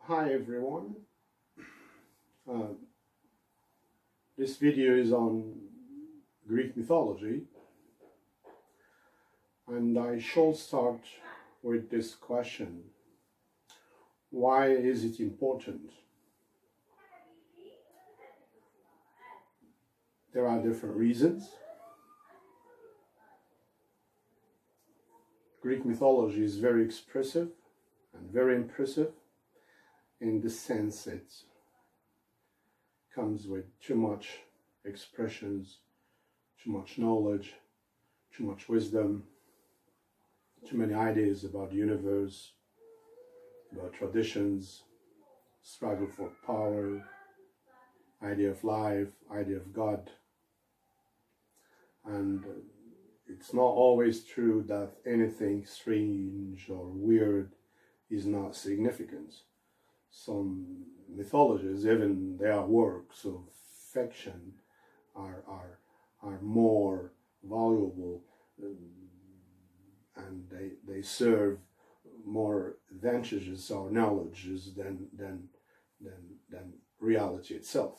Hi everyone. Uh, this video is on Greek mythology, and I shall start with this question: why is it important? There are different reasons. Greek mythology is very expressive and very impressive in the sense it comes with too much expressions, too much knowledge, too much wisdom, too many ideas about the universe, about traditions, struggle for power, idea of life, idea of God. And it's not always true that anything strange or weird is not significant. Some mythologies, even their works of fiction, are more valuable, and they serve more advantages or knowledges than reality itself.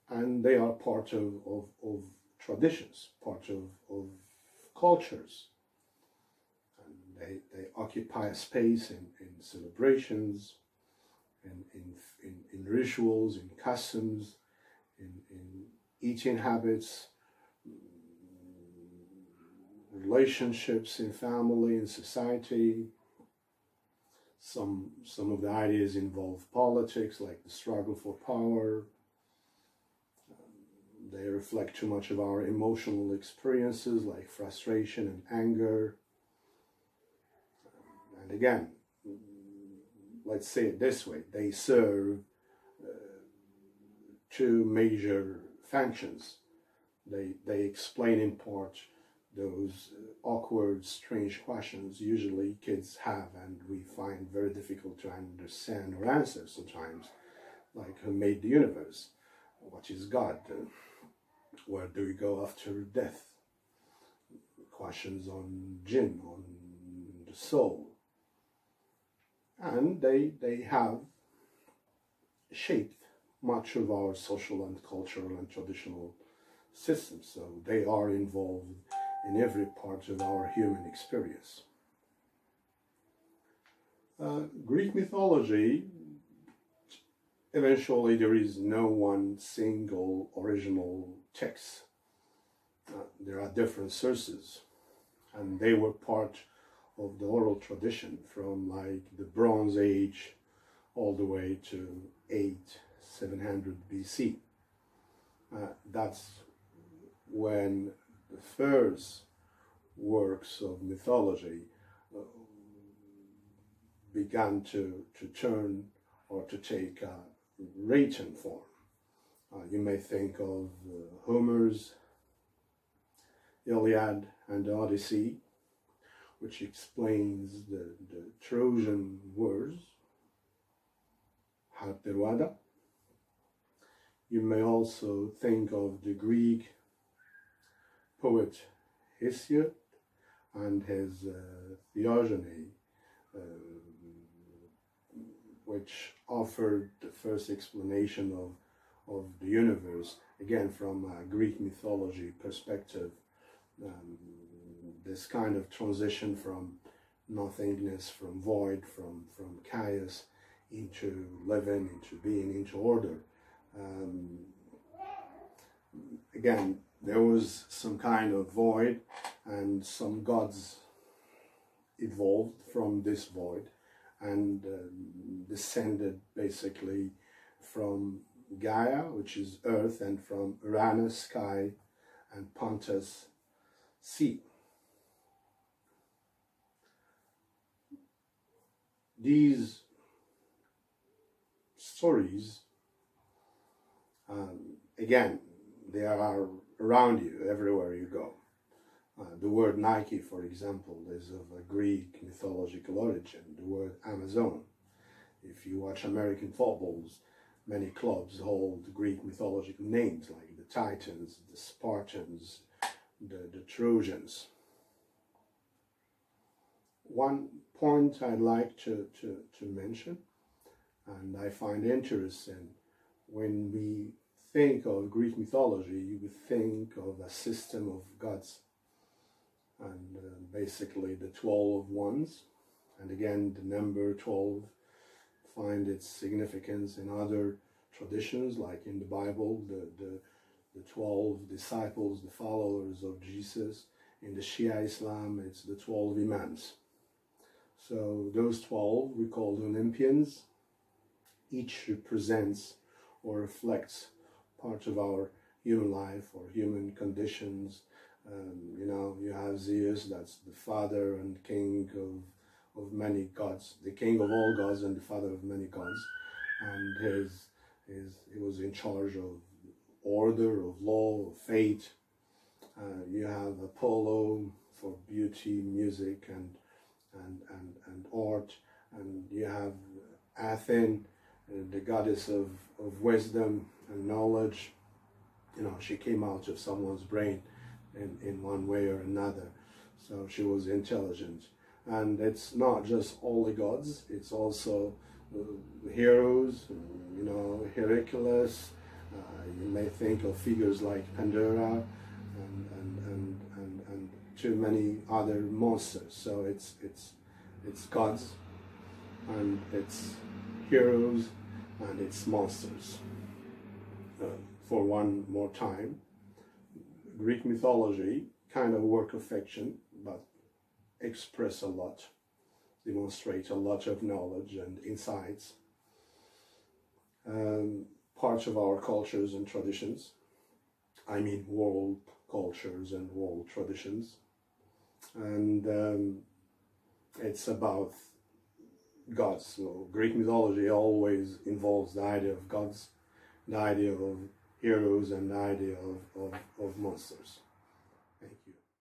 And they are part of traditions, part of cultures. And they occupy a space in celebrations, in rituals, in customs, in eating habits, relationships in family, in society. Some of the ideas involve politics, like the struggle for power. They reflect too much of our emotional experiences, like frustration and anger. And again, let's say it this way: they serve two major functions. They explain in part those awkward, strange questions usually kids have and we find very difficult to understand or answer sometimes, like who made the universe? What is God? Where do we go after death? Questions on jinn, on the soul. And they have shaped much of our social and cultural and traditional systems, so they are involved in every part of our human experience. Greek mythology, eventually there is no one single original text. There are different sources, and they were part of the oral tradition from like the Bronze Age all the way to 700 BC. That's when the first works of mythology began to turn or to take a written form. You may think of Homer's Iliad and the Odyssey, which explains the Trojan Wars, Harperuada. You may also think of the Greek poet Hesiod and his Theogony, which offered the first explanation of the universe, again from a Greek mythology perspective. This kind of transition from nothingness, from void, from chaos into living, into being, into order. Again, there was some kind of void, and some gods evolved from this void and descended basically from Gaia, which is earth, and from Uranus, sky, and Pontus, sea. These stories, again, they are around you everywhere you go. The word Nike, for example, is of a Greek mythological origin. The word Amazon. If you watch American footballs, many clubs hold Greek mythological names like the Titans, the Spartans, the Trojans. One point I'd like to mention, and I find interesting, when we think of Greek mythology, we think of a system of gods, and basically the 12 ones. And again, the number 12 find its significance in other traditions, like in the Bible, the 12 disciples, the followers of Jesus. In the Shia Islam, it's the 12 imams. So those 12 we call the Olympians. Each represents or reflects part of our human life or human conditions. You know, you have Zeus, that's the father and king of many gods, the king of all gods and the father of many gods. And he was in charge of order, of law, of fate. You have Apollo for beauty, music, and art. And you have Athene, the goddess of wisdom and knowledge. You know, she came out of someone's brain in one way or another. So she was intelligent. And it's not just all the gods, it's also heroes, you know, Hercules. You may think of figures like Pandora and too many other monsters. So it's gods, and it's heroes, and it's monsters. For one more time, Greek mythology, kind of work of fiction, but express a lot, demonstrate a lot of knowledge and insights, parts of our cultures and traditions. I mean world cultures and world traditions. And it's about gods. So Greek mythology always involves the idea of gods, the idea of heroes, and the idea of monsters.